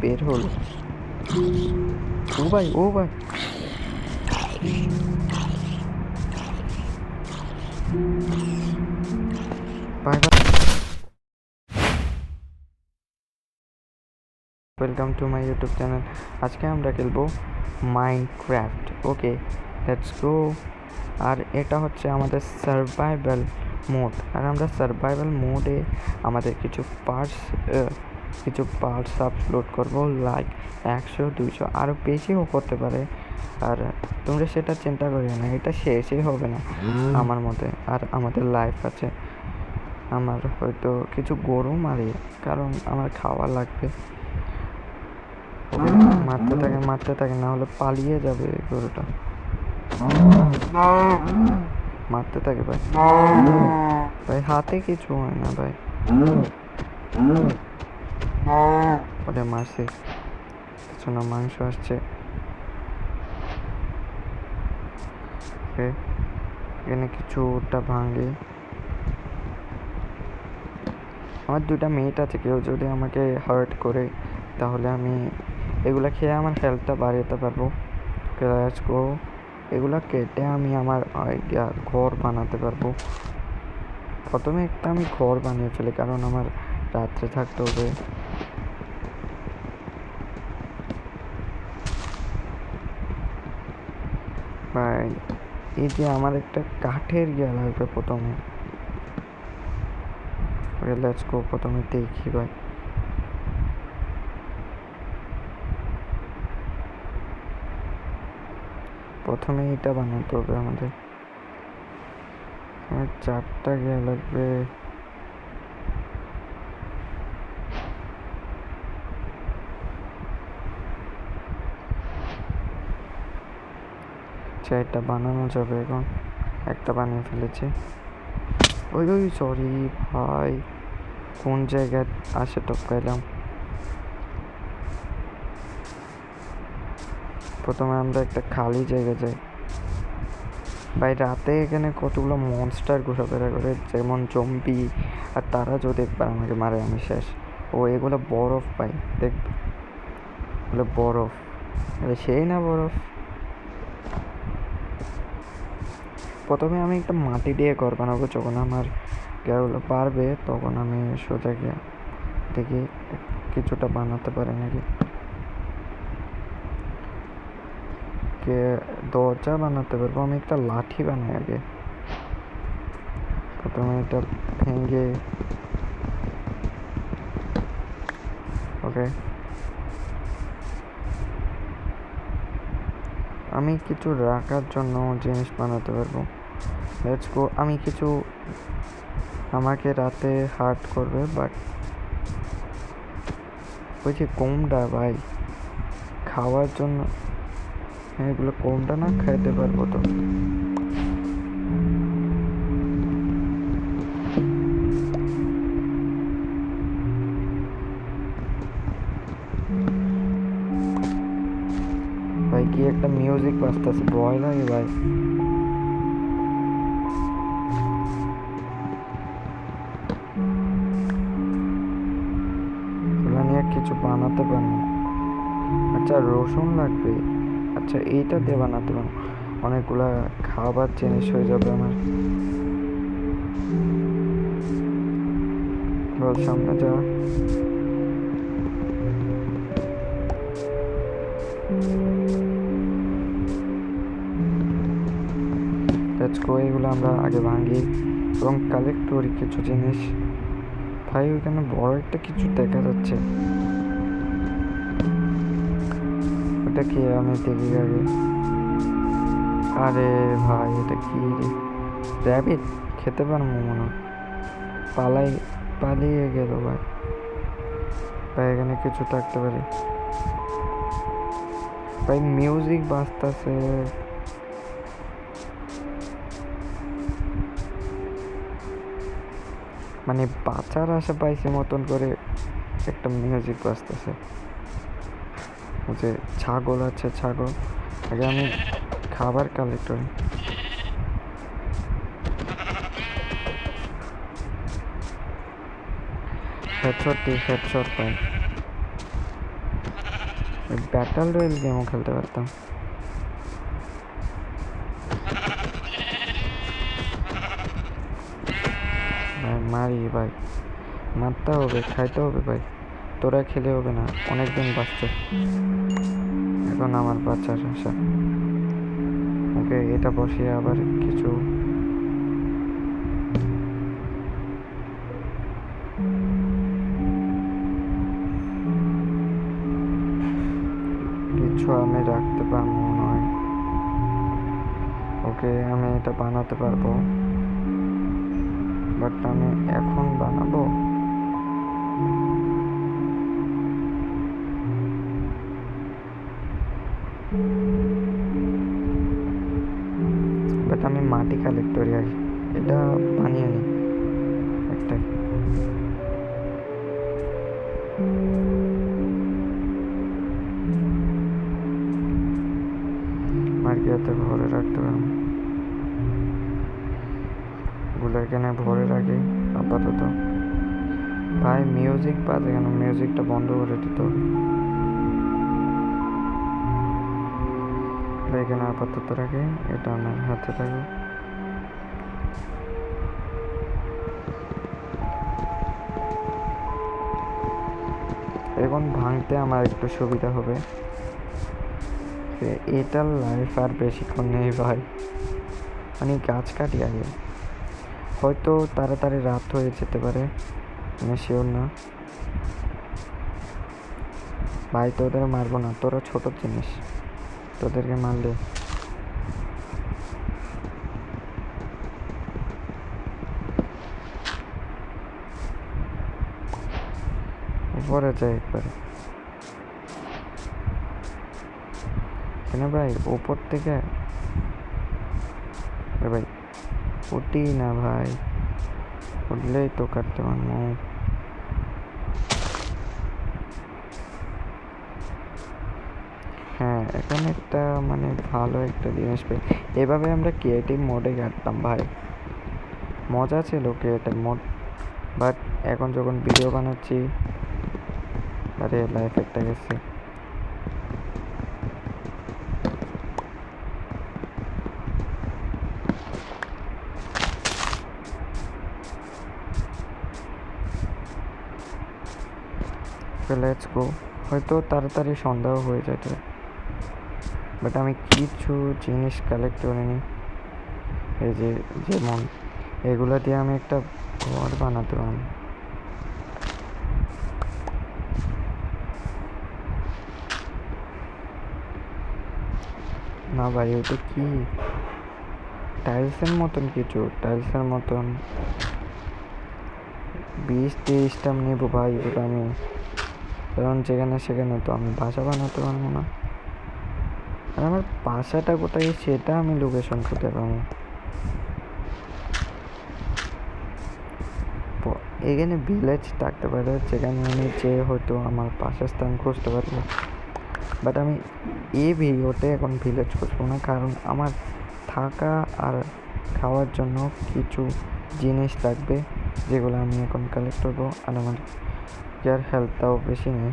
বের হলো। ও ভাই, ও ভাই, ভাই ভাই, welcome to my YouTube channel. আজকে আমরা খেলবো মাইনক্রাফট। Okay, let's go. আর এটা হচ্ছে আমাদের সার্ভাইভাল মোড। আর আমরা সার্ভাইভাল মোডে আমাদের কিছু পার্টস আপলোড করবো, লাইক 100-200 আরও বেশিও করতে পারে। আর তোমরা সেটা চিন্তা করিও না, এটা শেষই হবে না আমার মতে। আর আমাদের লাইফ আছে, আমার হয়তো কিছু গরু মারি, কারণ আমার খাওয়া লাগবে। মারতে থাকে, না হলে পালিয়ে যাবে গরুটা। মারতে থাকে ভাই, ভাই হাতে কিছু হয় না ভাই। ওটা মারছি, কিছু না, মাংস আসছে। এখানে কিছুটা ভাঙে। আমার 2টা মেট আছে, কেউ যদি আমাকে হার্ট করে তাহলে আমি এগুলা খেয়ে আমার হেলথটা বাড়াতে পারবো। এগুলা কেটে আমি আমার আইডিয়া ঘর বানাতে পারবো। প্রথমে একটা আমি ঘর বানিয়ে ফেলি, কারণ আমার রাত্রে থাকতে হবে। ভাই এই যে আমার একটা কাঠের ইয়ে লাগবে প্রথমে। লেটস গো, প্রথমে দেখি ভাই। প্রথমে এটা বানাতে হবে আমাদের। 4টা ইয়ে লাগবে। এটা বানানো যাবে এখন। একটা বানিয়ে ফেলেছি। ওই সরি ভাই, কোন জায়গায় আসে টপকাইলাম। প্রথমে আমরা একটা খালি জায়গা যাই ভাই। রাতে এখানে কতগুলো মনস্টার ঘোরাফেরা করে, যেমন জম্বি। আর তারা যদি একবার আমাকে মারে আমি শেষ। ও এগুলো বরফ পাই, দেখবে এগুলো বরফ। সেই না বরফ। প্রথমে আমি একটা মাটি দিয়ে ঘর বানাবো, যখন আমার গাগুলো পারবে তখন আমি সোজা গিয়ে দেখি কিছুটা বানাতে পারে নাকি। দরজা বানাতে পারবো। আমি একটা লাঠি বানাই আগে। প্রথমে এটা ভেঙে, ওকে, আমি কিছু রাখার জন্য জিনিস বানাতে পারবো। Let's go. আমি কিছু, আমাকে রাতে হার্ট করবে, বাট ওই যে কোমটা ভাই খাওয়ার জন্য, এগুলো কোমটা না খাইতে পারবো তো। ভাই কি একটা মিউজিক বাজতেছে, ভয় লাগে ভাই। এগুলো নিয়ে কিছু বানাতে পারবো। আচ্ছা রসুন লাগবে। আচ্ছা এইটা দিয়ে বানাতে পারবো, অনেকগুলা খাবার জিনিস হয়ে যাবে আমার। বল সামনে যা। Let's go. এগুলো আমরা আগে ভাঙি এবং কালেক্ট করি কিছু জিনিস। ভাই ওইখানে বড় একটা কিছু দেখা যাচ্ছে, ওটা কি আমি দেখি আগে। আরে ভাই এটা কি র্যাবিট? খেতে পারবো মনে হয়। পালিয়ে গেল ভাই। ভাই এখানে কিছু থাকতে পারে ভাই। মিউজিক বাজতেছে, মানে বাঁচার আশা পাইছে মতন করে একটা মিউজিক বাজতেছে। যে ছাগল আছে, ছাগল আগে আমি খাবার কালেক্ট করি। হেডশট পাই। ব্যাটল রয়্যাল গেমও খেলতে পারতাম। ভাই মারি ভাই, মারতে হবে, খাইতে হবে ভাই, তোরা খেলে হবে না, অনেকদিন বাঁচছে, এখন আমার বাচ্চার আশা। ওকে এটা বসিয়ে আবার কিছু কিছু আমি রাখতে পারবো মনে হয়। ওকে আমি এটা বানাতে পারবো, বাট আমি এখন বানাবো বাট আমি মাটি কালেক্ট করি আগে, এটা বানিয়ে নিই একটাই। মার্কেটে ভরে রাখতে পারবো, ওগুলো এখানে ভরে রাখি আপাতত। ভাই মিউজিক বাজে কেন? মিউজিকটা বন্ধ করে দিতে হবে। এখানে আপাতত রাখি, এটা আমার হাতে থাকবে। এখন ভাঙতে আমার একটু সুবিধা হবে। এটার লাইফ আর বেশিক্ষণ নেই ভাই, মানে গাছ কাটি আগে, হয়তো তাড়াতাড়ি রাত হয়ে যেতে পারে, আমি শিওর না। ভাই তোদের মারবো না, তোরা ছোট জিনিস, তোদেরকে মারলে উপরে যায় একবারে। কেন ভাই উপর থেকে ভাই উঠি না ভাই, উঠলেই তো কাটতে পারবো। হ্যাঁ এখন একটা মানে ভালো একটা জিনিস পেয়ে, এভাবে আমরা ক্রিয়েটিভ মোডে কাটতাম ভাই, মজা ছিল ক্রিয়েটিভ মোড। বাট এখন যখন ভিডিও বানাচ্ছি, আরে লাইফ একটা গেছে। লেটস গো, হয়তো তাড়াতাড়ি সন্ধ্যাও হয়ে যেতে, বাট আমি কিছু জিনিস কালেক্ট করে নিই। এই যে যেমন এগুলো দিয়ে আমি একটা ঘর বানাতে পারি। না ভাই ওটা কি টাইলসের মতন কিছু, টাইলসের মতন 20-30টা আমি নেবো ভাই, ওটা আমি, কারণ যেখানে সেখানে তো আমি বাসা বানাতে পারবো না, আর আমার বাসাটা কোথায় সেটা আমি লোকেশন করতে পারবো। এখানে ভিলেজ থাকতে পারে যেখানে আমি যে হয়তো আমার বাসস্থান খুঁজতে পারবো, বাট আমি এই ভিডিওতে এখন ভিলেজ খুঁজবো না, কারণ আমার থাকা আর খাওয়ার জন্য কিছু জিনিস লাগবে, যেগুলো আমি এখন কালেক্ট করবো। আর আমার যার হেলথটাও বেশি নেই।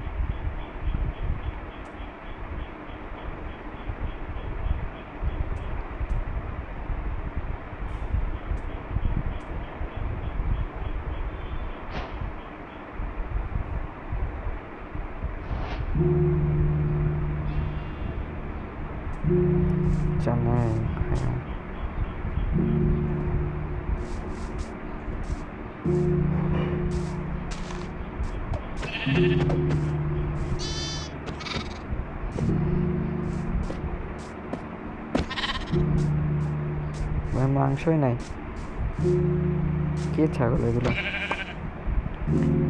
জানাই ভাইয়া ভাই মাংসই নাই, কে ছাগল এগুলো?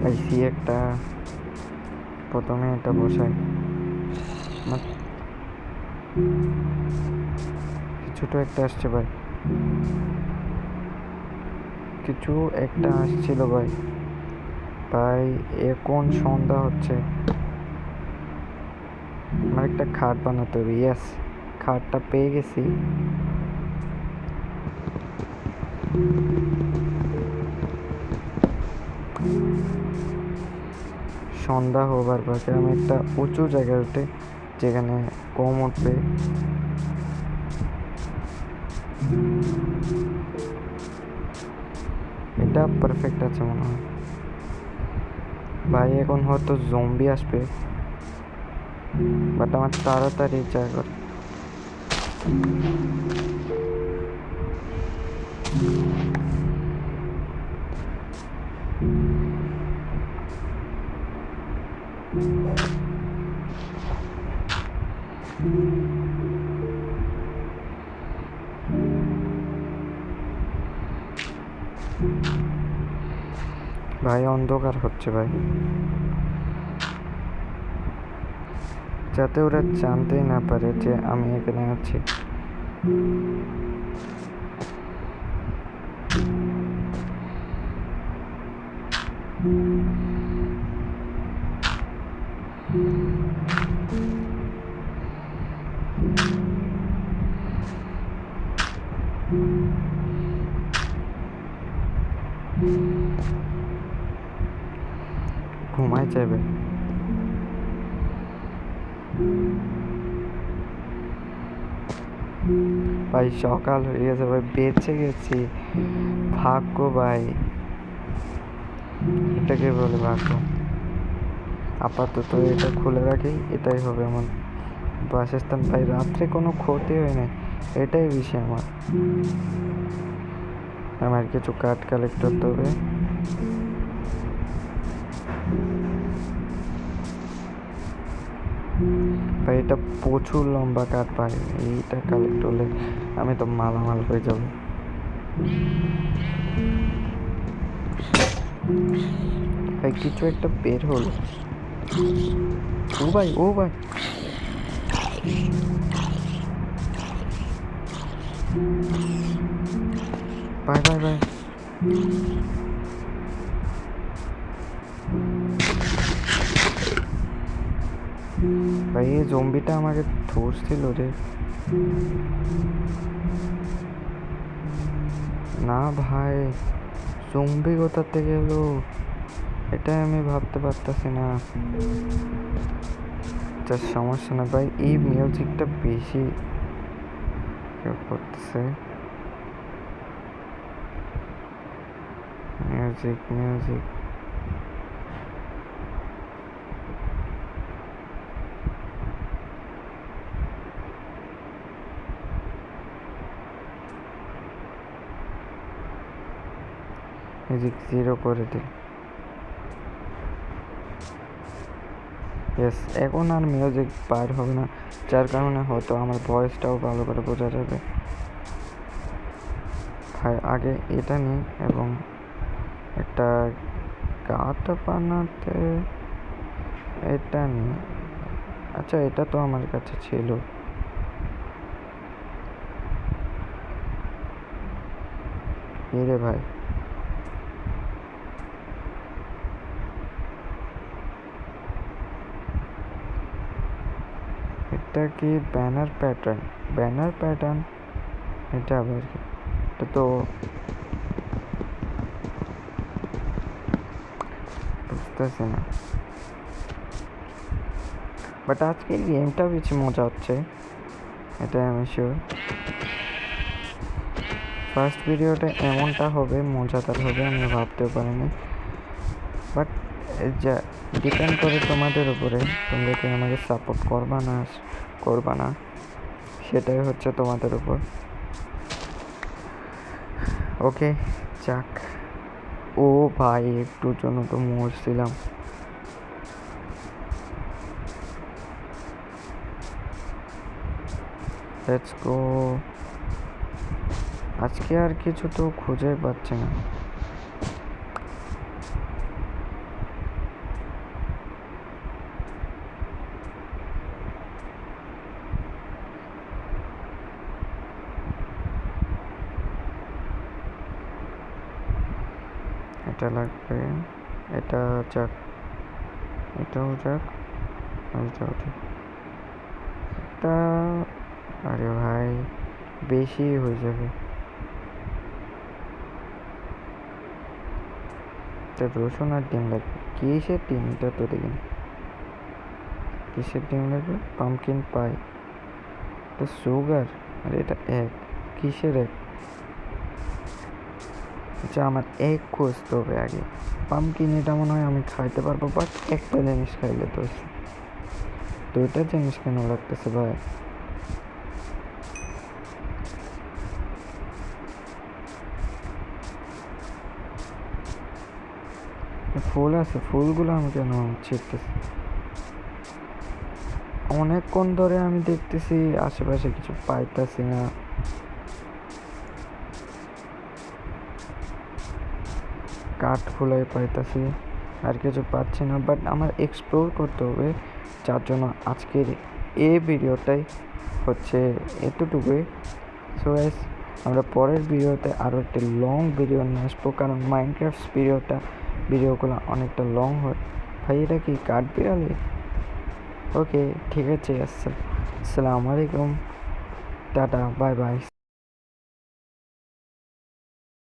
পাইছি একটা, প্রথমে এটা বসাই। ছোট একটা আসছে ভাই, কিছু একটা আসছিল ভাই। ভাই এখন সন্ধ্যা হচ্ছে, আমার একটা খাট বানাতে হবে। ইয়েস, খাটটা পেয়ে গেছি। সন্ধ্যা হবার পরে আমি একটা উঁচু জায়গায় উঠে যেখানে কম উঠবে। এটা পারফেক্ট আছে মনে হয় ভাই। এখন হয়তো জম্বি আসবে, বাট আমার তাড়াতাড়ি যা করে। ভাই অন্ধকার হচ্ছে ভাই, যাতে ওরা জানতেই না পারে যে আমি এখানে আছি। ঘুমায় যাবে ভাই, সকাল হয়ে গেছে ভাই, বেঁচে গেছি। ভাগ্য ভাই, এটাকে বলে ভাগ্য। আপাতত এটা খুলে রাখি, এটাই হবে আমার বাসস্থান ভাই। রাত্রে কোনো ক্ষতি হয় না, এটাই বিষয় আমার কিছু কাঠ কালেক্ট করতে হবে। ভাই এটা প্রচুর লম্বা কাঠ ভাই, এইটা কালেক্ট হলে আমি তো মালামাল হয়ে যাব। ভাই কিছু একটা বের হলো। ও ভাই, ও ভাই, ভাই ভাই ভাই, ভাই এই জম্বিটা আমাকে ধরছিল রে। না ভাই, জম্বি কোথা থেকে এলো এটাই আমি ভাবতে পারতেছি না। যা সমস্যা না ভাই, এই মিউজিকটা বেশি করতেছে। মিউজিক মিউজিক মিউজিক 0 করে দিল। ইয়েস, এখন আর মিউজিক বাইর হবে না, যার কারণে হয়তো আমার ভয়েসটাও ভালো করে বোঝা যাবে। ভাই আগে এটা নিই এবং একটা গাট বানাতে এটা নিই। আচ্ছা এটা তো আমার কাছে ছিল। রে ভাই, এটা কি ব্যানার প্যাটার্ন? ব্যানার প্যাটার্ন এটা আবার কি? এটা তো বুঝতেছি না, বাট আজকে গেমটা বেশি মজা হচ্ছে, এটা আমি শিওর। ফার্স্ট ভিডিওটা এমনটা হবে, মজাদার হবে আমি ভাবতেও পারিনি। বাট যা ডিপেন্ড করে তোমাদের উপরে, তোমরা কি আমাকে সাপোর্ট করবা না সেটাই হচ্ছে তোমাদের উপর। ওকে যাক। ও ভাই একটুর জন্য তো মরছিলাম। Let's go. আজকে আর কিছু তো খুঁজে পাচ্ছি না। এটা লাগবে, এটা যাক, এটাও যাক, এটাও যাক। এটা আরে ভাই বেশি হয়ে যাবে। এটা রসুন আর ডিম লাগবে। কিসের ডিম এটা তো দেখিনি। কিসের ডিম লাগবে? পামকিন পাই, এটা সুগার, আর এটা এগ। কিসের এগ? আচ্ছা আমার এগ খুঁজতে হবে আগে। পামকিন এটা মনে হয় আমি খাইতে পারবো, বাট একটা জিনিস খাইলে তো হইছে। দুইটা জিনিস কেন লাগতেছে ভাই? ফুল আছে, ফুলগুলো আমি কেন ছিঁড়তেছি? অনেকক্ষণ ধরে আমি দেখতেছি আশেপাশে কিছু পাইতেছি না। কাঠ ফুলাই পাইতেছি, আর কিছু পাচ্ছি না। বাট আমার এক্সপ্লোর করতে হবে, যার জন্য আজকের এই ভিডিওটাই হচ্ছে এতটুকুই। সো গাইস, আমরা পরের ভিডিওতে আরও একটি লং ভিডিও নিয়ে আসবো, কারণ মাইনক্রাফট ভিডিওগুলো অনেকটা লং হয়। ভাই এটা কি কাঠ বিড়ালি? ওকে ঠিক আছে, আসসালামু আলাইকুম, টাটা, বাই বাই।